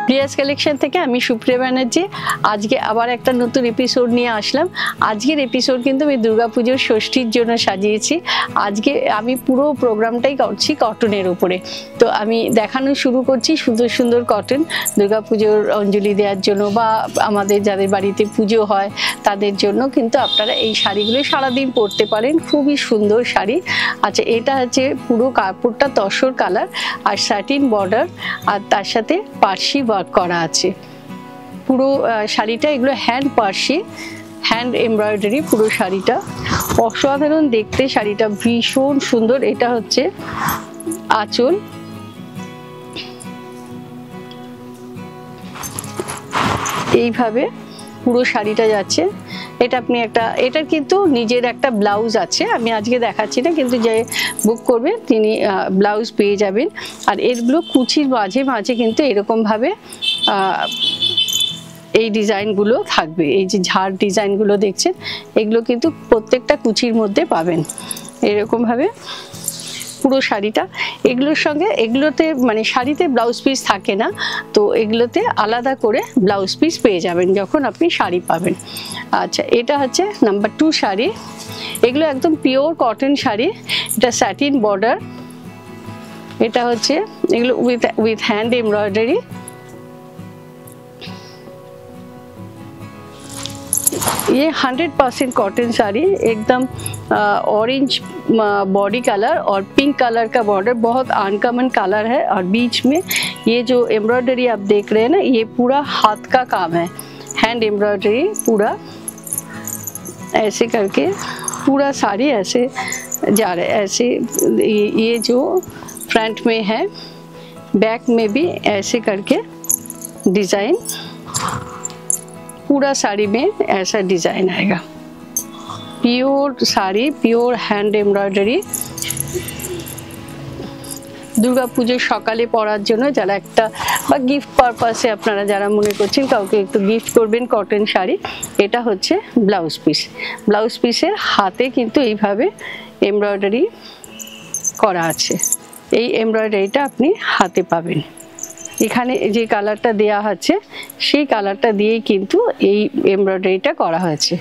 Prius collection থেকে আমি সুপ্রিয়া ব্যানার্জি। আজকে আবার একটা নতুন এপিসোড নিয়ে আসলাম। আজকের এপিসোড কিন্তু আমি দুর্গাপুজোর ষষ্ঠীর জন্য সাজিয়েছি। আজকে আমি পুরো প্রোগ্রামটাই করছি কটনের উপরে। তো আমি দেখানো শুরু করছি সুন্দর সুন্দর কটন দুর্গাপুজোর অঞ্জলি দেওয়ার জন্য বা আমাদের যাদের বাড়িতে পুজো হয় তাদের জন্য কিন্তু আপনারা এই শাড়িগুলো সারাদিন পরতে পারেন। খুবই সুন্দর শাড়ি। আচ্ছা, এটা হচ্ছে পুরো কাপড়টা তসর কালার আর স্যাটিন বর্ডার আর তার সাথে পার্সি ওয়ার্ক করা আছে। পুরো শাড়িটা এগুলো হ্যান্ড পার্সি, হ্যান্ড এমব্রয়ডারি। পুরো শাড়িটা অসাধারণ দেখতে, শাড়িটা ভীষণ সুন্দর। এটা হচ্ছে আঁচল, এইভাবে পুরো শাড়িটা যাচ্ছে। এটা আপনি এটার কিন্তু নিজের একটা ব্লাউজ আছে, আমি আজকে দেখাচ্ছি না, কিন্তু যে বুক করবে তিনি ব্লাউজ পেয়ে যাবেন। আর এগুলো কুচির মাঝে মাঝে কিন্তু এরকমভাবে এই ডিজাইনগুলো থাকবে। এই যে ঝাড় ডিজাইনগুলো দেখছেন এগুলো কিন্তু প্রত্যেকটা কুচির মধ্যে পাবেন এরকমভাবে পুরো শাড়িটা। এগুলোর সঙ্গে এগুলোতে মানে শাড়িতে ব্লাউজ পিস থাকে না, তো এগুলোতে আলাদা করে ব্লাউজ পিস পেয়ে যাবেন যখন আপনি শাড়ি পাবেন। আচ্ছা, এটা হচ্ছে নাম্বার 2 শাড়ি। এগুলো একদম পিওর কটন শাড়ি। এটা স্যাটিন বর্ডার। এটা হচ্ছে এগুলো উইথ হ্যান্ড এমব্রয়ডারি। ये 100% कॉटन साड़ी, एकदम ऑरेंज बॉडी कलर और पिंक कलर का बॉर्डर, बहुत अनकॉमन कलर है। और बीच में ये जो एम्ब्रॉयडरी आप देख रहे हैं ना, ये पूरा हाथ का काम है, हैंड एम्ब्रॉयडरी पूरा ऐसे करके पूरा साड़ी ऐसे जा रहा है। ऐसे ये जो फ्रंट में है, बैक में भी ऐसे करके डिज़ाइन, पूरा साड़ी में ऐसा डिजाइन आएगा। Pure sari, pure hand embroidery. Durga পুজোর সকালে পরার জন্য যারা একটা বা গিফট পারপাসে আপনারা যারা মনে করছেন কাউকে একটু গিফট করবেন কটন শাড়ি, এটা হচ্ছে ব্লাউজ পিস। ব্লাউজ পিসের হাতে কিন্তু এইভাবে এমব্রয়ডারি করা আছে। এই এমব্রয়ডারিটা আপনি হাতে পাবেন। এখানে যে কালারটা দেয়া আছে সেই কালারটা দিয়েই কিন্তু এই এমব্রয়ডারিটা করা হয়েছে।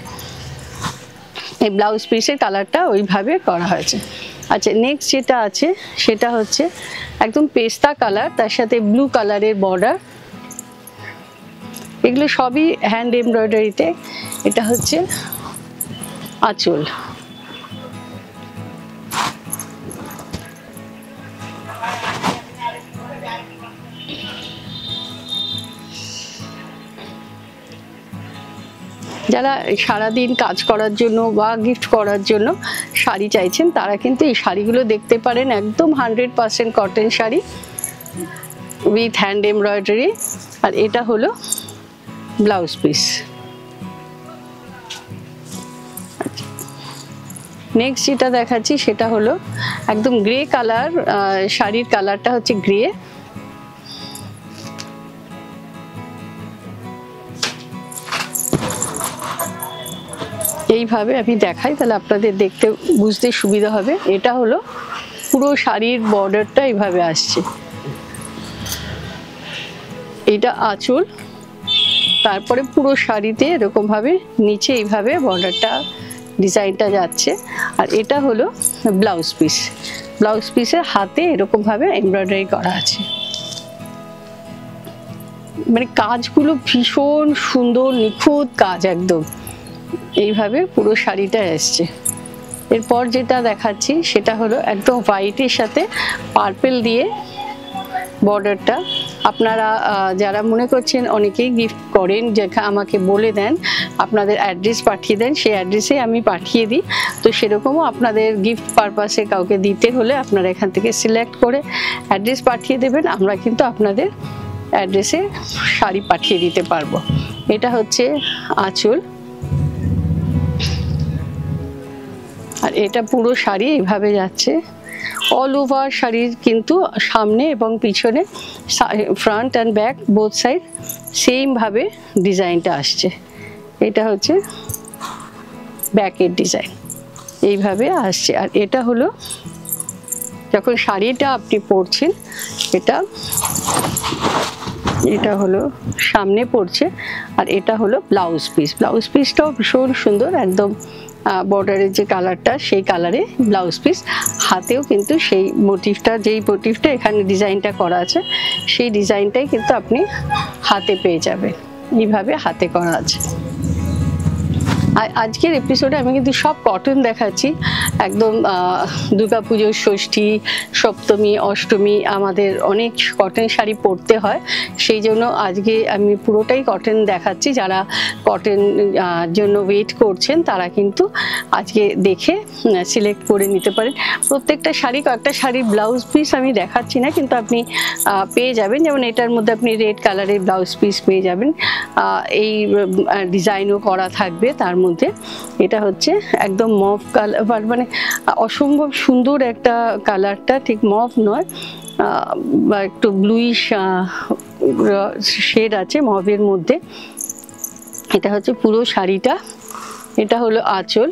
এই ব্লাউজ পিসের কালারটা ওইভাবে করা হয়েছে। আচ্ছা, নেক্সট যেটা আছে সেটা হচ্ছে একদম পেস্তা কালার, তার সাথে ব্লু কালারের বর্ডার। এগুলো সবই হ্যান্ড এমব্রয়ডারিতে। এটা হচ্ছে আঁচল। যারা সারাদিন কাজ করার জন্য বা গিফট করার জন্য শাড়ি চাইছেন তারা কিন্তু এই শাড়িগুলো দেখতে পারেন। একদম 100% cotton sari with hand embroidery. আর এটা হলো ব্লাউজ পিস। নেক্সট যেটা দেখাচ্ছি সেটা হলো একদম গ্রে কালার। শাড়ির কালারটা হচ্ছে গ্রে। এইভাবে আমি দেখাই তাহলে আপনাদের দেখতে বুঝতে সুবিধা হবে। এটা হলো পুরো শাড়ির বর্ডারটা এইভাবে আসছে। এটা আঁচল, তারপরে পুরো শাড়িতে এরকমভাবে নিচে এইভাবে বর্ডারটা ডিজাইনটা যাচ্ছে। আর এটা হলো ব্লাউজ পিস। ব্লাউজ পিসের হাতে এরকমভাবে এমব্রয়ডারি করা আছে। মানে কাজগুলো ভীষণ সুন্দর, নিখুঁত কাজ একদম। এইভাবে পুরো শাড়িটা এসছে। এরপর যেটা দেখাচ্ছি সেটা হলো একদম হোয়াইটের সাথে পার্পল দিয়ে বর্ডারটা। আপনারা যারা মনে করছেন অনেকেই গিফট করেন, যেখানে আমাকে বলে দেন আপনাদের অ্যাড্রেস পাঠিয়ে দেন, সেই অ্যাড্রেসে আমি পাঠিয়ে দিই। তো সেরকমও আপনাদের গিফট পারপাসে কাউকে দিতে হলে আপনারা এখান থেকে সিলেক্ট করে অ্যাড্রেস পাঠিয়ে দেবেন, আমরা কিন্তু আপনাদের অ্যাড্রেসে শাড়ি পাঠিয়ে দিতে পারবো। এটা হচ্ছে আঁচল। আর এটা পুরো শাড়ি এইভাবে যাচ্ছে। অল ওভার শাড়ির কিন্তু সামনে এবং পিছনে, front and back both side সেমভাবে ডিজাইনটা আসছে। এটা হচ্ছে ব্যাকের ডিজাইন, এইভাবে আসছে। আর এটা হলো যখন শাড়িটা আপনি পরছেন, এটা এটা হলো সামনে পড়ছে, আর এটা হলো ব্লাউজ পিস। ব্লাউজ পিসটাও ভীষণ সুন্দর, একদম বর্ডারের যে কালারটা সেই কালারে ব্লাউজ পিস। হাতেও কিন্তু সেই মোটিভটা, যেই মোটিভটা এখানে ডিজাইনটা করা আছে সেই ডিজাইনটাই কিন্তু আপনি হাতে পেয়ে যাবেন। এইভাবে হাতে করা আছে। আর আজকের এপিসোডে আমি কিন্তু সব কটন দেখাচ্ছি, একদম দুর্গাপুজোর ষষ্ঠী, সপ্তমী, অষ্টমী আমাদের অনেক কটন শাড়ি পরতে হয়, সেই জন্য আজকে আমি পুরোটাই কটন দেখাচ্ছি। যারা কটন জন্য ওয়েট করছেন তারা কিন্তু আজকে দেখে সিলেক্ট করে নিতে পারেন। প্রত্যেকটা শাড়ি, কয়েকটা শাড়ির ব্লাউজ পিস আমি দেখাচ্ছি না, কিন্তু আপনি পেয়ে যাবেন। যেমন এটার মধ্যে আপনি রেড কালারের ব্লাউজ পিস পেয়ে যাবেন, এই ডিজাইনও করা থাকবে তার মধ্যে। এটা হচ্ছে একদম মভ কালার, মানে অসম্ভব সুন্দর একটা কালারটা, ঠিক মভ নয় বা একটু ব্লুইশ শেড আছে মভের মধ্যে। এটা হচ্ছে পুরো শাড়িটা। এটা হলো আঁচল,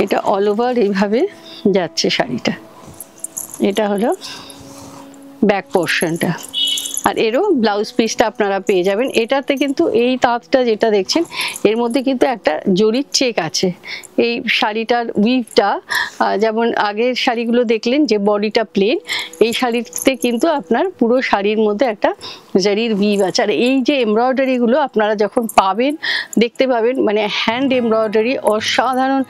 এটা অল ওভার এইভাবে যাচ্ছে শাড়িটা। এটা হলো ব্যাক পোর্শনটা, আর এরও ব্লাউজ পিসটা আপনারা পেয়ে যাবেন। এটাতে কিন্তু এই তাঁতটা যেটা দেখছেন এর মধ্যে কিন্তু একটা জরির চেক আছে। এই শাড়িটার উইভটা, যেমন আগের শাড়িগুলো দেখলেন যে বডিটা প্লেন, এই শাড়িতে কিন্তু আপনার পুরো শাড়ির মধ্যে একটা জারির উইভ আছে। আর এই যে এমব্রয়ডারিগুলো আপনারা যখন পাবেন, দেখতে পাবেন, মানে হ্যান্ড এমব্রয়ডারি, অসাধারণ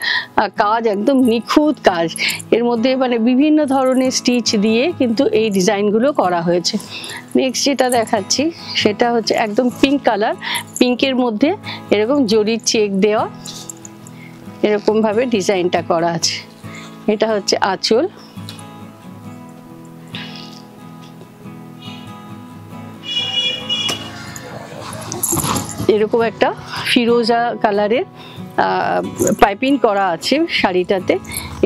কাজ, একদম নিখুঁত কাজ। এর মধ্যে মানে বিভিন্ন ধরনের স্টিচ দিয়ে কিন্তু এই ডিজাইনগুলো করা হয়েছে। নেক্সট যেটা দেখাচ্ছি সেটা হচ্ছে একদম পিঙ্ক কালার, পিঙ্কের মধ্যে এরকম জরির চেক দেওয়া, এরকম ভাবে ডিজাইনটা করা আছে। এটা হচ্ছে আঁচল। এরকম একটা ফিরোজা কালারের পাইপিং করা আছে শাড়িটাতে।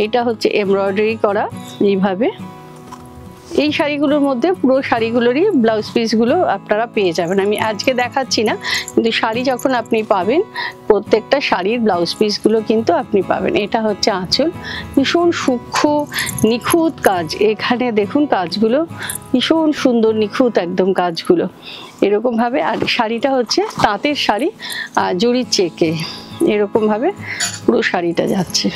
এটা হচ্ছে এমব্রয়ডারি করা এইভাবে। এই শাড়িগুলোর মধ্যে পুরো শাড়িগুলোরই ব্লাউজ পিসগুলো আপনারা পেয়ে যাবেন। আমি আজকে দেখাচ্ছি না, কিন্তু শাড়ি যখন আপনি পাবেন প্রত্যেকটা শাড়ির ব্লাউজ পিসগুলো কিন্তু আপনি পাবেন। এটা হচ্ছে আঁচল, ভীষণ সূক্ষ্ম নিখুঁত কাজ। এখানে দেখুন কাজগুলো ভীষণ সুন্দর, নিখুঁত একদম কাজগুলো এরকমভাবে। আর শাড়িটা হচ্ছে তাঁতের শাড়ি, জরির চেকে এরকমভাবে পুরো শাড়িটা যাচ্ছে।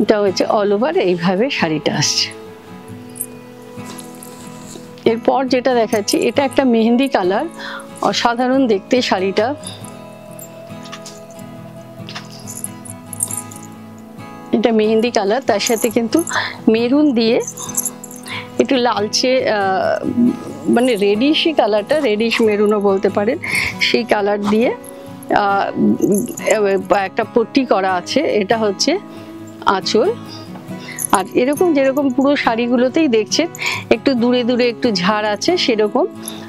এটা হচ্ছে অল ওভার এইভাবে শাড়িটা আসছে। এরপর যেটা দেখাচ্ছি এটা একটা মেহেন্দি কালার, অসাধারণ দেখতে শাড়িটা। এটা মেহেন্দি কালার, তার সাথে কিন্তু মেরুন দিয়ে একটু লালচে, মানে রেডিশই কালারটা, রেডিশ মেরুনও বলতে পারেন, সেই কালার দিয়ে একটা পট্টি করা আছে। এটা হচ্ছে আঁচল। আর এরকম যেরকম পুরো শাড়িগুলোতেই দেখছেন একটু দূরে দূরে একটু ঝাড় আছে সেরকম।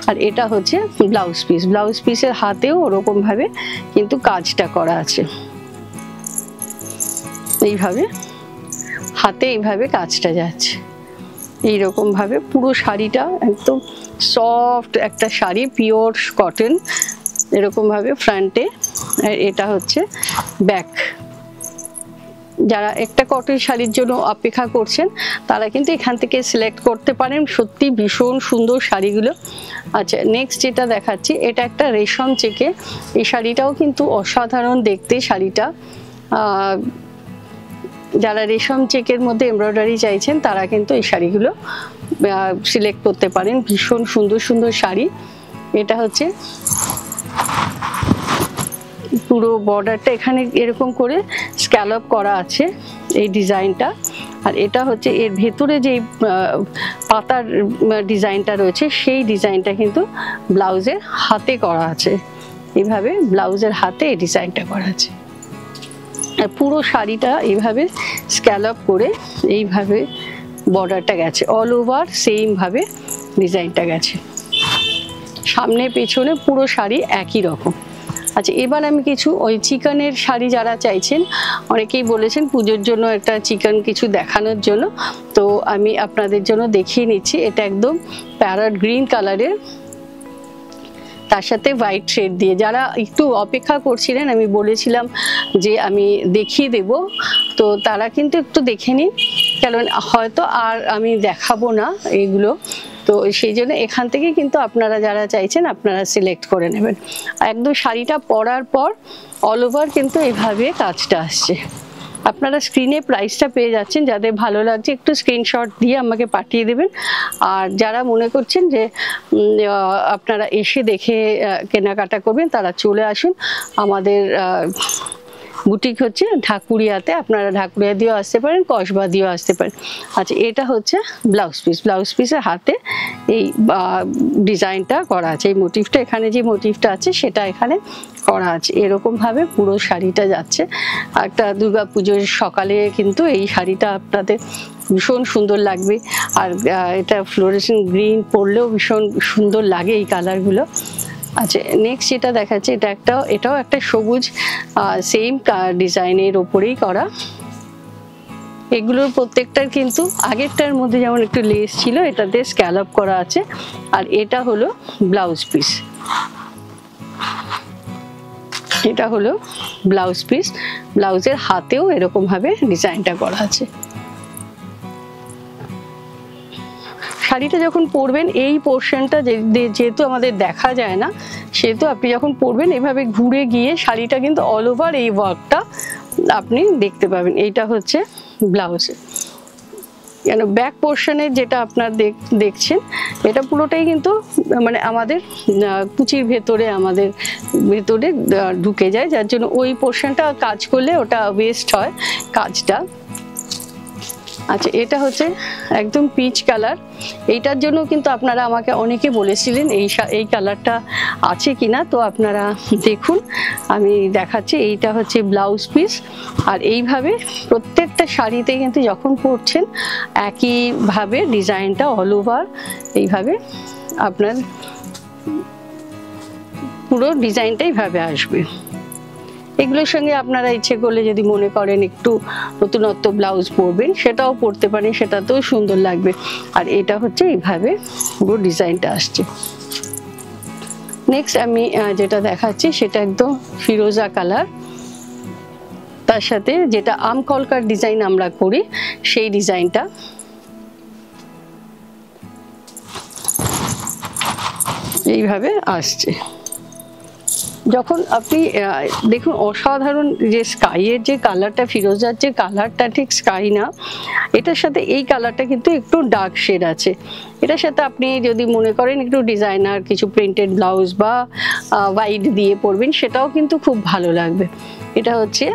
আর এটা হচ্ছে ব্লাউজ পিস। ব্লাউজ পিসের হাতেও ওরকম ভাবে কিন্তু কাজটা করা আছে, এইভাবে হাতে এইভাবে কাজটা যাচ্ছে। এইরকম ভাবে পুরো শাড়িটা একদম সফট একটা শাড়ি, পিওর কটন, এরকম ভাবে ফ্রন্টে। এটা হচ্ছে ব্যাক। যারা একটা কটন শাড়ির জন্য অপেক্ষা করছেন তারা কিন্তু এখান থেকে সিলেক্ট করতে পারেন, সত্যি ভীষণ সুন্দর শাড়িগুলো। আচ্ছা, নেক্সট যেটা দেখাচ্ছি এটা একটা রেশম চেকে। এই শাড়িটাও কিন্তু অসাধারণ দেখতে শাড়িটা। যারা রেশম চেকের মধ্যে এমব্রয়ডারি চাইছেন তারা কিন্তু এই শাড়িগুলো সিলেক্ট করতে পারেন, ভীষণ সুন্দর সুন্দর শাড়ি। এটা হচ্ছে পুরো বর্ডারটা এখানে এরকম করে স্ক্যালপ করা আছে এই ডিজাইনটা। আর এটা হচ্ছে এর ভেতরে যে পাতার ডিজাইনটা রয়েছে সেই ডিজাইনটা কিন্তু ব্লাউজের হাতে করা আছে। এইভাবে ব্লাউজের হাতে এই ডিজাইনটা করা আছে। আর পুরো শাড়িটা এইভাবে স্ক্যালপ করে এইভাবে বর্ডারটা গেছে, অল ওভার সেম ভাবে ডিজাইনটা গেছে, সামনে পেছনে পুরো শাড়ি একই রকম। আচ্ছা, এবার আমি কিছু ওই চিকনের শাড়ি যারা চাইছেন, অনেকেই বলেছেন পুজোর জন্য একটা চিকন কিছু দেখানোর জন্য, তো আমি আপনাদের জন্য দেখিয়ে নিচ্ছি। এটা একদম প্যারট গ্রিন কালারের, তার সাথে হোয়াইট শেড দিয়ে। যারা একটু অপেক্ষা করছিলেন, আমি বলেছিলাম যে আমি দেখিয়ে দেব, তো তারা কিন্তু একটু দেখে নিন। কারণ হয়তো আর আমি দেখাবো না এগুলো, তো সেই জন্য এখান থেকে কিন্তু আপনারা যারা চাইছেন আপনারা সিলেক্ট করে নেবেন। একদম শাড়িটা পরার পর অল ওভার কিন্তু এইভাবে কাজটা আসছে। আপনারা স্ক্রিনে প্রাইসটা পেয়ে যাচ্ছেন, যাদের ভালো লাগছে একটু স্ক্রিনশট দিয়ে আমাকে পাঠিয়ে দেবেন। আর যারা মনে করছেন যে আপনারা এসে দেখে কেনাকাটা করবেন তারা চলে আসুন। আমাদের বুটিক হচ্ছে ঢাকুরিয়াতে, আপনারা ঢাকুরিয়া দিয়েও আসতে পারেন, কসবা দিয়েও আসতে পারেন। আচ্ছা, এটা হচ্ছে ব্লাউজ পিস। ব্লাউজ পিসের হাতে এই ডিজাইনটা করা আছে, এই মোটিভটা, এখানে যে মোটিভটা আছে সেটা এখানে করা আছে। এরকমভাবে পুরো শাড়িটা যাচ্ছে। একটা দুর্গাপুজোর সকালে কিন্তু এই শাড়িটা আপনাদের ভীষণ সুন্দর লাগবে। আর এটা ফ্লোরেসেন্ট গ্রিন পরলেও ভীষণ সুন্দর লাগে এই কালারগুলো। আচ্ছা, নেক্সট যেটা দেখাচ্ছে এটাও একটা সবুজ সেম ডিজাইনের ওপরেই করা। এগুলোর প্রত্যেকটার কিন্তু আগেরটার মধ্যে যেমন একটু লেস ছিল, এটাতে স্ক্যালপ করা আছে। আর এটা হলো ব্লাউজ পিস, এটা হলো ব্লাউজ পিস। ব্লাউজের হাতেও এরকম ভাবে ডিজাইনটা করা আছে। শাড়িটা যখন পরবেন এই পোর্শনটা যেহেতু আমাদের দেখা যায় না, সেহেতু আপনি যখন পরবেন এভাবে ঘুরে গিয়ে শাড়িটা কিন্তু অল ওভার এই ওয়ার্কটা আপনি দেখতে পাবেন। এইটা হচ্ছে ব্লাউজ, কেন ব্যাক পোর্শনের যেটা আপনার দেখছেন এটা পুরোটাই কিন্তু মানে আমাদের কুচির ভেতরে ঢুকে যায়, যার জন্য ওই পোর্শনটা কাজ করলে ওটা ওয়েস্ট হয় কাজটা। আচ্ছা, এটা হচ্ছে একদম পিচ কালার। এইটার জন্য কিন্তু আপনারা আমাকে অনেকে বলেছিলেন এই কালারটা আছে কিনা, তো আপনারা দেখুন আমি দেখাচ্ছি। এইটা হচ্ছে ব্লাউজ পিস। আর এইভাবে প্রত্যেকটা শাড়িতে কিন্তু যখন পরছেন একইভাবে ডিজাইনটা অল ওভার এইভাবে আপনার পুরো ডিজাইনটা এইভাবে আসবে। এগুলোর সঙ্গে আপনারা ইচ্ছে করলে যদি মনে করেন একটু নতুনত্ব ব্লাউজ পরবেন সেটাও পরতে পারেন, সেটাতেও সুন্দর লাগবে। আর এটা হচ্ছে এইভাবে পুরো ডিজাইনটা আসছে। নেক্সট আমি যেটা দেখাচ্ছি সেটা একদম ফিরোজা কালার, তার সাথে যেটা আম কলকার ডিজাইন আমরা করি সেই ডিজাইনটা। এইভাবে আসছে। যখন আপনি দেখুন অসাধারণ যে স্কাইয়ের যে কালারটা, ফিরোজার যে কালারটা ঠিক স্কাই না, এটার সাথে এই কালারটা কিন্তু একটু ডার্ক শেড আছে। এটার সাথে আপনি যদি মনে করেন একটু ডিজাইনার কিছু প্রিন্টেড ব্লাউজ বা হোয়াইট দিয়ে পরবেন সেটাও কিন্তু খুব ভালো লাগবে। এটা হচ্ছে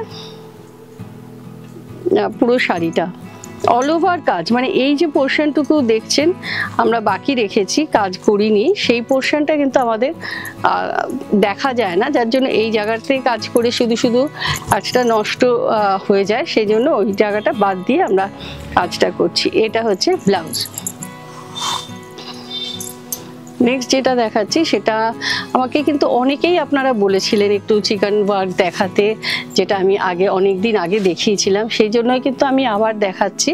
পুরো শাড়িটা অল ওভার কাজ, মানে এই যে পোর্শনটুকু দেখছেন আমরা বাকি রেখেছি, কাজ করিনি, সেই পোর্শনটা কিন্তু আমাদের দেখা যায় না, যার জন্য এই জায়গাতে কাজ করে শুধু কাজটা নষ্ট হয়ে যায়, সেই জন্য ওই জায়গাটা বাদ দিয়ে আমরা কাজটা করছি। এটা হচ্ছে ব্লাউজ। নেক্সট যেটা দেখাচ্ছি সেটা আমাকে কিন্তু অনেকেই আপনারা বলেছিলেন একটু চিকেন ওয়ার্ক দেখাতে, যেটা আমি অনেক দিন আগে দেখিয়েছিলাম, সেই জন্যই কিন্তু আমি আবার দেখাচ্ছি।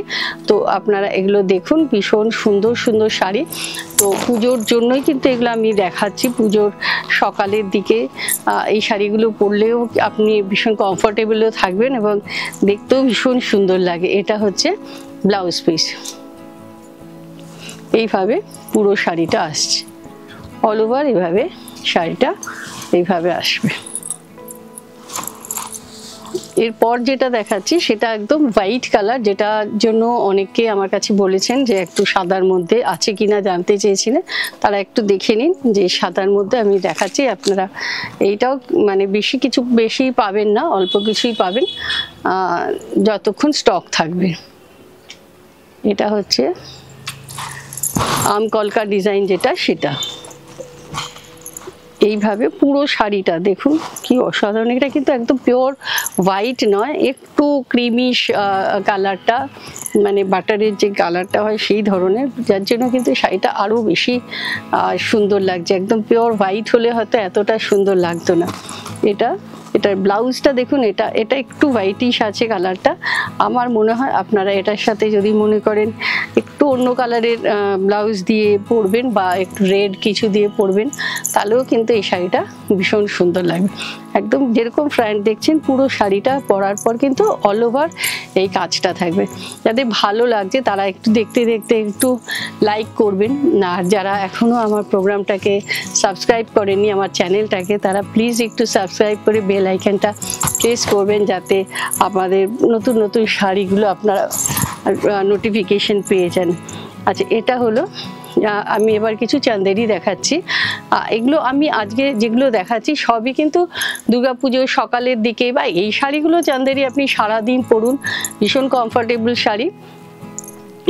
তো আপনারা এগুলো দেখুন, ভীষণ সুন্দর সুন্দর শাড়ি। তো পুজোর জন্যই কিন্তু এগুলো আমি দেখাচ্ছি। পুজোর সকালের দিকে এই শাড়িগুলো পরলেও আপনি ভীষণ কমফোর্টেবলও থাকবেন এবং দেখতেও ভীষণ সুন্দর লাগে। এটা হচ্ছে ব্লাউজ পিস। এইভাবে পুরো শাড়িটা আসছে অল ওভার, এইভাবে শাড়িটা এইভাবে আসবে। এরপর যেটা দেখাচ্ছি সেটা একদম হোয়াইট কালার, যেটার জন্য অনেকে আমার কাছে বলেছেন যে একটু সাদার মধ্যে আছে কিনা জানতে চেয়েছিলেন, তারা একটু দেখে নিন যে সাদার মধ্যে আমি দেখাচ্ছি। আপনারা এইটাও মানে বেশি পাবেন না, অল্প কিছুই পাবেন যতক্ষণ স্টক থাকবে। এটা হচ্ছে আম কলকা ডিজাইন যেটা, সেটা এইভাবে পুরো শাড়িটা দেখুন কি অসাধারণ। এটা কিন্তু একদম পিওর হোয়াইট নয়, একটু ক্রিমিশ কালারটা, মানে বাটারের যে কালারটা হয় সেই ধরনের, যার জন্য কিন্তু শাড়িটা আরও বেশি সুন্দর লাগছে। একদম পিওর হোয়াইট হলে হয়তো এতটা সুন্দর লাগতো না। এটার ব্লাউজটা দেখুন, এটা একটু হোয়াইটিশ আছে কালারটা। আমার মনে হয় আপনারা এটার সাথে যদি মনে করেন একটু একটু অন্য কালারের ব্লাউজ দিয়ে পরবেন বা একটু রেড কিছু দিয়ে পরবেন, তাহলেও কিন্তু এই শাড়িটা ভীষণ সুন্দর লাগবে। একদম যেরকম ফ্রন্ট দেখছেন পুরো শাড়িটা পরার পর কিন্তু অল ওভার এই কাজটা থাকবে। যাদের ভালো লাগছে তারা একটু দেখতে দেখতে একটু লাইক করবেন, আর যারা এখনও আমার প্রোগ্রামটাকে সাবস্ক্রাইব করেননি, আমার চ্যানেলটাকে, তারা প্লিজ একটু সাবস্ক্রাইব করে বেল আইকনটা প্রেস করবেন, যাতে আমাদের নতুন নতুন শাড়িগুলো আপনারা নোটিফিকেশন পেয়ে যান। আচ্ছা, এটা হলো, আমি এবার কিছু চান্দেরি দেখাচ্ছি। এগুলো আমি আজকে যেগুলো দেখাচ্ছি সবই কিন্তু দুর্গাপুজোর সকালের দিকে, বা এই শাড়িগুলো চান্দেরি আপনি সারাদিন পরুন, ভীষণ কমফোর্টেবল শাড়ি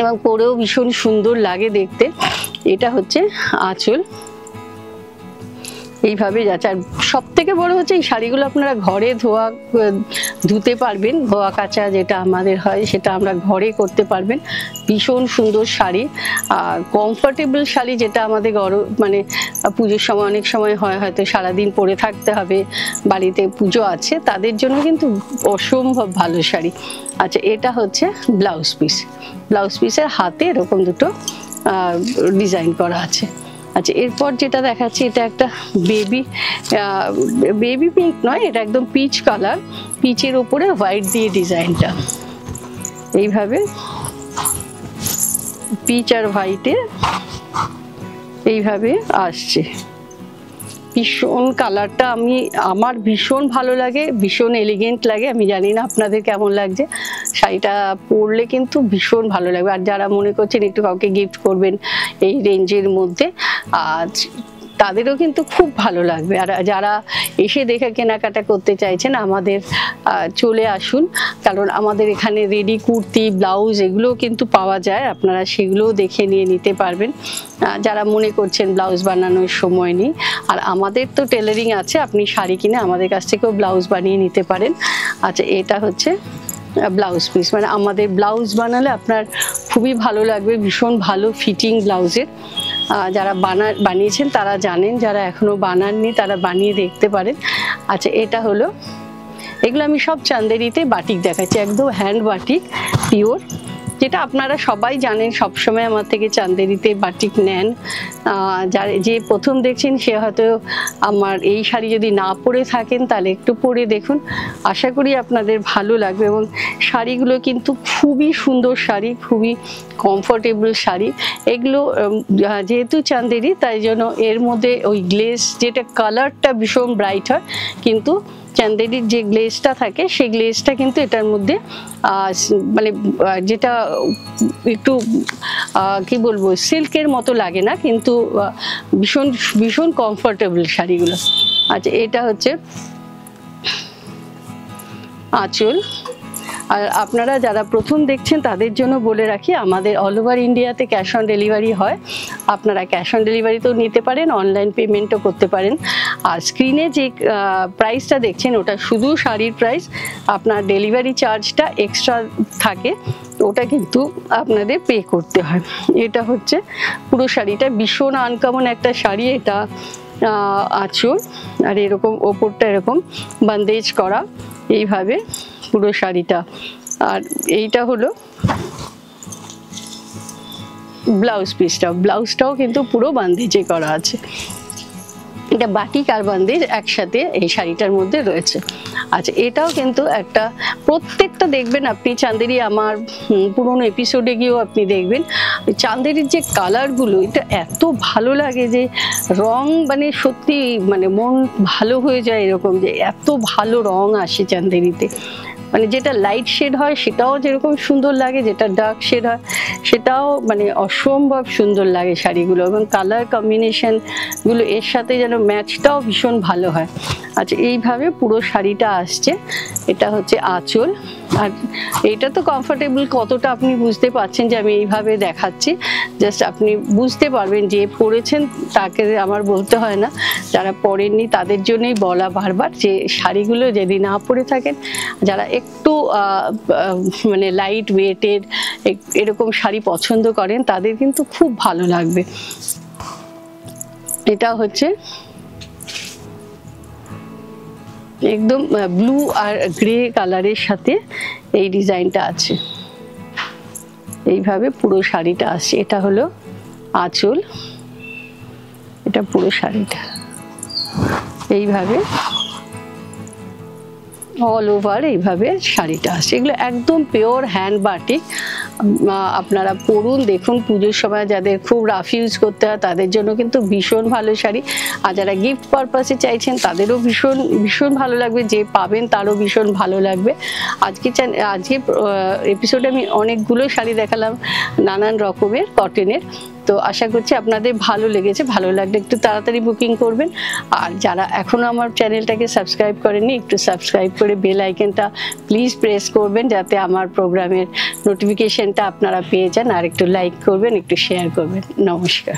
এবং পরেও ভীষণ সুন্দর লাগে দেখতে। এটা হচ্ছে আঁচল, এইভাবে যাচ্ছে। আর সব থেকে বড় হচ্ছে এই শাড়িগুলো আপনারা ঘরে ধুতে পারবেন, ধোয়া কাচা যেটা আমাদের হয় সেটা আমরা ঘরে করতে পারবেন। ভীষণ সুন্দর শাড়ি, কমফোর্টেবল শাড়ি, যেটা আমাদের মানে পুজোর সময় অনেক সময় হয় হয়তো সারাদিন পরে থাকতে হবে, বাড়িতে পুজো আছে, তাদের জন্য কিন্তু অসম্ভব ভালো শাড়ি। আচ্ছা, এটা হচ্ছে ব্লাউজ পিস। ব্লাউজ পিসের হাতে এরকম দুটো ডিজাইন করা আছে। আচ্ছা, এরপর যেটা দেখাচ্ছি এটা একটা বেবি পিঙ্ক নয়, এটা একদম পিচ কালার, পিচের ওপরে হোয়াইট দিয়ে ডিজাইনটা এইভাবে পিচ আর হোয়াইটে এইভাবে আসছে। ভীষণ কালারটা আমার ভীষণ ভালো লাগে, ভীষণ এলিগেন্ট লাগে। আমি জানি না আপনাদের কেমন লাগছে, শাড়িটা পরলে কিন্তু ভীষণ ভালো লাগবে। আর যারা মনে করছেন একটু কাউকে গিফট করবেন এই রেঞ্জের মধ্যে, তাদেরও কিন্তু খুব ভালো লাগবে। আর যারা এসে দেখে কেনাকাটা করতে চাইছেন আমাদের চলে আসুন, কারণ আমাদের এখানে রেডি কুর্তি, ব্লাউজ এগুলোও কিন্তু পাওয়া যায়, আপনারা সেগুলোও দেখে নিয়ে নিতে পারবেন। যারা মনে করছেন ব্লাউজ বানানোর সময় নেই, আর আমাদের তো টেলারিং আছে, আপনি শাড়ি কিনে আমাদের কাছ থেকেও ব্লাউজ বানিয়ে নিতে পারেন। আচ্ছা, এটা হচ্ছে ব্লাউজ পিস, মানে আমাদের ব্লাউজ বানালে আপনার খুবই ভালো লাগবে, ভীষণ ভালো ফিটিং ব্লাউজের। যারা বানিয়েছেন তারা জানেন, যারা এখনো বানাননি তারা বানিয়ে দেখতে পারেন। আচ্ছা, এটা হলো, এগুলো আমি সব চান্দেরিতে বাটিক দেখাচ্ছি, একদম হ্যান্ড বাটিক পিওর, যেটা আপনারা সবাই জানেন, সবসময় আমার থেকে চান্দেরিতে বাটিক নেন। যে প্রথম দেখছেন সে হয়তো আমার এই শাড়ি যদি না পরে থাকেন তাহলে একটু পরে দেখুন, আশা করি আপনাদের ভালো লাগবে। এবং শাড়িগুলো কিন্তু খুবই সুন্দর শাড়ি, খুবই কমফোর্টেবল শাড়ি। এগুলো যেহেতু চান্দেরি তাই জন্য এর মধ্যে ওই গ্লেজ, যেটা কালারটা ভীষণ ব্রাইট হয়, কিন্তু চান্দেরির যে গ্লেজটা থাকে সেই গ্লেজটা কিন্তু এটার মধ্যে মানে যেটা একটু কি বলবো সিল্কের মতো লাগে না, কিন্তু ভীষণ ভীষণ কমফোর্টেবল শাড়িগুলো। আচ্ছা, এটা হচ্ছে আঁচল। আর আপনারা যারা প্রথম দেখছেন তাদের জন্য বলে রাখি, আমাদের অল ওভার ইন্ডিয়াতে ক্যাশ অন ডেলিভারি হয়, আপনারা ক্যাশ অন ডেলিভারিতেও নিতে পারেন, অনলাইন পেমেন্টও করতে পারেন। আর স্ক্রিনে যে প্রাইসটা দেখছেন ওটা শুধু শাড়ির প্রাইস, আপনার ডেলিভারি চার্জটা এক্সট্রা থাকে, ওটা কিন্তু আপনাদের পে করতে হয়। এটা হচ্ছে পুরো শাড়িটা, ভীষণ আনকমন একটা শাড়ি। এটা আঁচল, আর এরকম ওপরটা এরকম বান্দেজ করা এইভাবে পুরো শাড়িটা। আর এইটা হলো ব্লাউজ পিসটা, ব্লাউজটাও কিন্তু পুরো বান্দেজে করা আছে। এটা বাটিক আর বান্দেজ একসাথে এই শাড়িটার মধ্যে রয়েছে। আচ্ছা, এটাও কিন্তু একটা, প্রত্যেকটা দেখবেন আপনি চান্দেরি, আমার পুরোনো এপিসোডে গিয়েও আপনি দেখবেন চান্দেরির যে কালারগুলো, এটা এত ভালো লাগে যে রং, মানে সত্যি মানে মন ভালো হয়ে যায় এরকম, যে এত ভালো রং আসে চান্দেরিতে। মানে যেটা লাইট শেড হয় সেটাও যেরকম সুন্দর লাগে, যেটা ডার্ক শেড হয় সেটাও মানে অসম্ভব সুন্দর লাগে শাড়িগুলো, এবং কালার কম্বিনেশনগুলো এর সাথে যেন ম্যাচটাও ভীষণ ভালো হয়। আচ্ছা, এইভাবে পুরো শাড়িটা আসছে। এটা হচ্ছে আঁচল। আর এটা তো কমফোর্টেবল কতটা আপনি বুঝতে পারছেন যে আমি এইভাবে দেখাচ্ছি, জাস্ট আপনি বুঝতে পারবেন, যে পরেছেন তাকে আমার বলতে হয় না, যারা পরেননি তাদের জন্যই বলা বারবার, যে শাড়িগুলো যদি না পরে থাকেন, যারা একটু মানে লাইট ওয়েটের এরকম শাড়ি পছন্দ করেন তাদের কিন্তু খুব ভালো লাগবে। এটা হচ্ছে একদম ব্লু আর গ্রে কালারের সাথে এই ডিজাইনটা আছে, এইভাবে পুরো শাড়িটা আসছে। এটা হলো আঁচল, এটা পুরো শাড়িটা এইভাবে অল ওভার এইভাবে শাড়িটা আসছে। এগুলো একদম পিওর হ্যান্ড বাটিক। আপনারা পরুন, দেখুন। পুজোর সময় যাদের খুব রাফ ইউজ করতে হয় তাদের জন্য কিন্তু ভীষণ ভালো শাড়ি, আর যারা গিফট পারপাসে চাইছেন তাদেরও ভীষণ ভীষণ ভালো লাগবে, যে পাবেন তারও ভীষণ ভালো লাগবে। আজকে এপিসোডে আমি অনেকগুলো শাড়ি দেখালাম নানান রকমের কটনের। তো আশা করছি আপনাদের ভালো লেগেছে। ভালো লাগলে একটু তাড়াতাড়ি বুকিং করবেন। আর যারা এখনো আমার চ্যানেলটাকে সাবস্ক্রাইব করেননি, একটু সাবস্ক্রাইব করে বেল আইকনটা প্লিজ প্রেস করবেন, যাতে আমার প্রোগ্রামের নোটিফিকেশনটা আপনারা পেয়ে যান। আর একটু লাইক করবেন, একটু শেয়ার করবেন। নমস্কার।